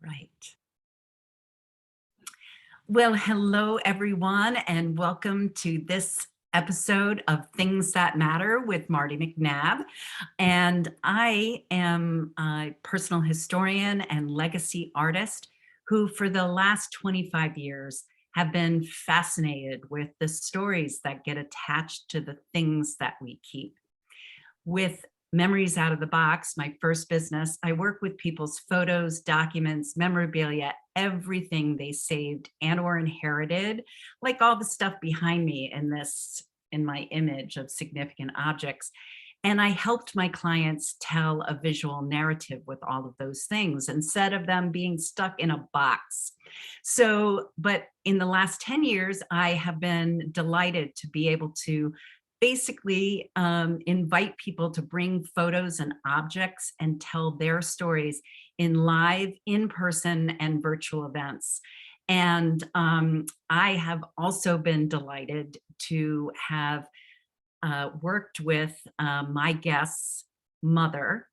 Right. Well, hello, everyone, and welcome to this episode of Things That Matter with Marty McNabb. And I am a personal historian and legacy artist who, for the last 25 years, have been fascinated with the stories that get attached to the things that we keep. With Memories Out of the Box, my first business, I work with people's photos, documents, memorabilia, everything they saved and or inherited, like all the stuff behind me in my image of significant objects. And I helped my clients tell a visual narrative with all of those things instead of them being stuck in a box. But in the last 10 years, I have been delighted to be able to basically invite people to bring photos and objects and tell their stories in live, in-person, and virtual events. And I have also been delighted to have worked with my guest's mother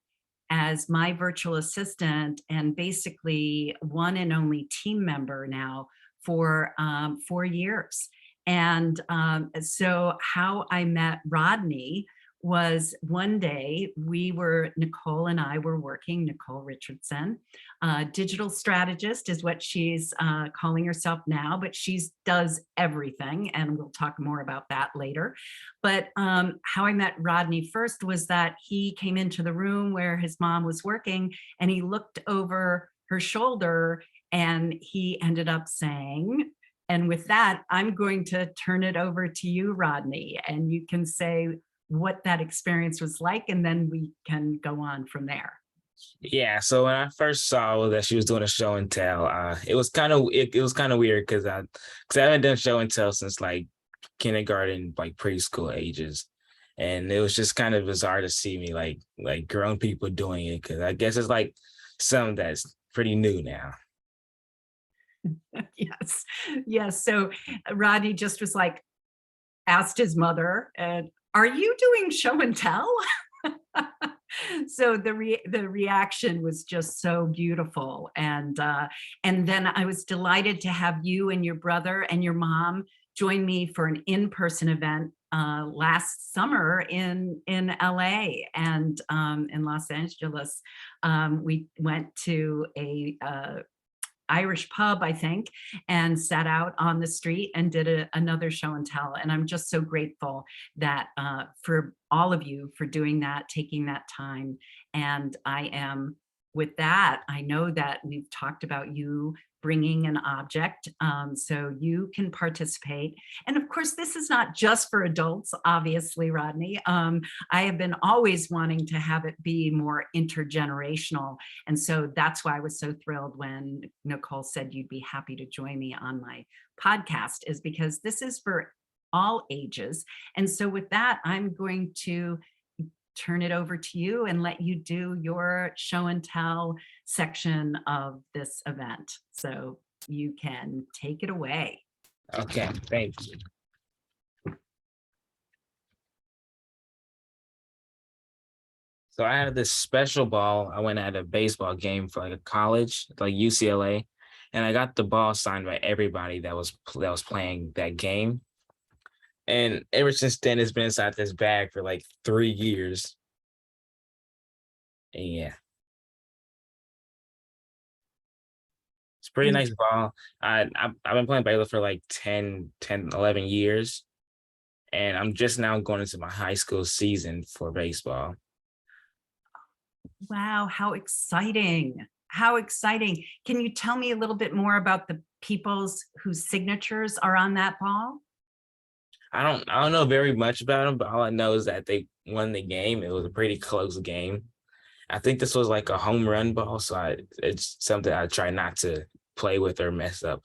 as my virtual assistant and basically one and only team member now for 4 years. And so how I met Rodney was one day Nicole and I were working, Nicole Richardson, digital strategist is what she's calling herself now, but she does everything. And we'll talk more about that later. But how I met Rodney first was that he came into the room where his mom was working and he looked over her shoulder and he ended up saying, and with that, I'm going to turn it over to you, Rodney, and you can say what that experience was like, and then we can go on from there. Yeah, so when I first saw that she was doing a show and tell, it was kind of weird because I haven't done show and tell since like kindergarten, like preschool ages, and it was just kind of bizarre to see me like grown people doing it because I guess it's like something that's pretty new now. Yes, yes. So Rodney just was like, asked his mother, "Are you doing show and tell?" So the reaction was just so beautiful, and then I was delighted to have you and your brother and your mom join me for an in-person event last summer in LA and in Los Angeles. We went to a Irish pub, I think, and sat out on the street and did another show and tell. And I'm just so grateful that for all of you for doing that, taking that time. And I am, with that, I know that we've talked about you bringing an object so you can participate. And of course, this is not just for adults, obviously, Rodney. I have been always wanting to have it be more intergenerational. And so that's why I was so thrilled when Nicole said you'd be happy to join me on my podcast, is because this is for all ages. And so with that, I'm going to turn it over to you and let you do your show and tell section of this event. So you can take it away. Okay, thank you. So I had this special ball. I went at a baseball game for like a college, like UCLA, and I got the ball signed by everybody that was playing that game. And ever since then, it's been inside this bag for like 3 years. And yeah, it's a pretty And nice ball. I've been playing baseball for like 11 years. And I'm just now going into my high school season for baseball. wow, how exciting. How exciting. Can you tell me a little bit more about the people's whose signatures are on that ball? I don't know very much about them, but all I know is that they won the game. It was a pretty close game. I think this was like a home run ball, so it's something I try not to play with or mess up.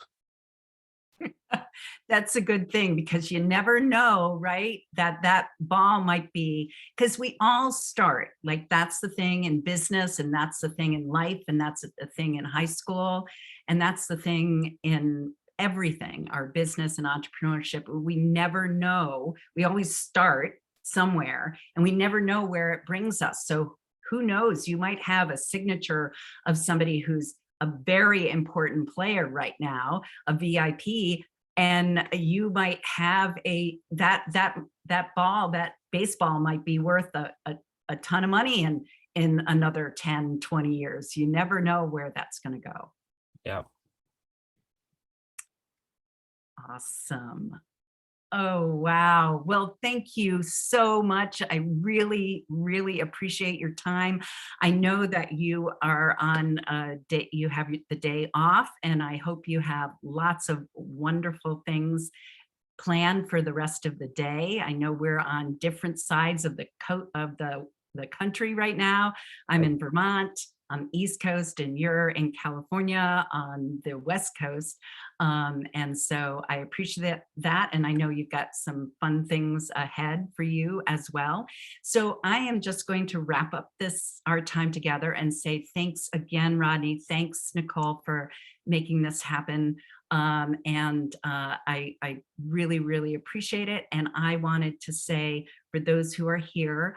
That's a good thing because you never know, right? That ball might be, because we all start, like that's the thing in business and that's the thing in life and that's the thing in high school and that's the thing in everything, our business and entrepreneurship. We never know. We always start somewhere and we never know where it brings us. So who knows? You might have a signature of somebody who's a very important player right now, a VIP, and you might have that baseball might be worth a ton of money in another 10, 20 years. You never know where that's going to go. Yeah. Awesome. Oh, wow. Well, thank you so much. I really, really appreciate your time. I know that you are on a day, you have the day off, and I hope you have lots of wonderful things planned for the rest of the day. I know we're on different sides of the country right now. I'm in Vermont on the East Coast, and you're in California on the West Coast. And so I appreciate that. And I know you've got some fun things ahead for you as well. So I am just going to wrap up our time together and say thanks again, Rodney. Thanks, Nicole, for making this happen. I really, really appreciate it. And I wanted to say, for those who are here,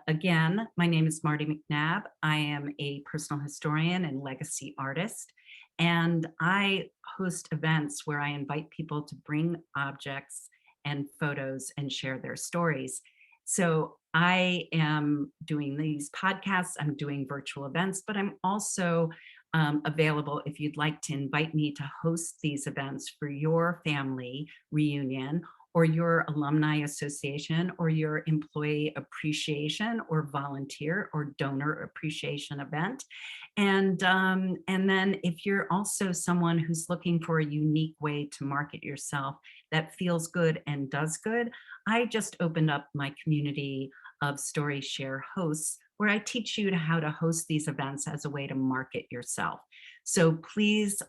again, my name is Marty McNabb. I am a personal historian and legacy artist, and I host events where I invite people to bring objects and photos and share their stories. So I am doing these podcasts, I'm doing virtual events, but I'm also available if you'd like to invite me to host these events for your family reunion or your alumni association or your employee appreciation or volunteer or donor appreciation event. And then if you're also someone who's looking for a unique way to market yourself that feels good and does good, I just opened up my community of Story Share hosts where I teach you how to host these events as a way to market yourself. So please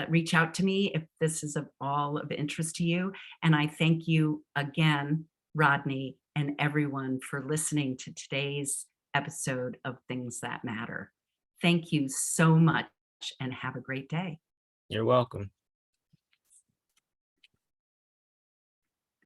reach out to me if this is of all of interest to you. And I thank you again, Rodney, and everyone for listening to today's episode of Things That Matter. Thank you so much and have a great day. You're welcome.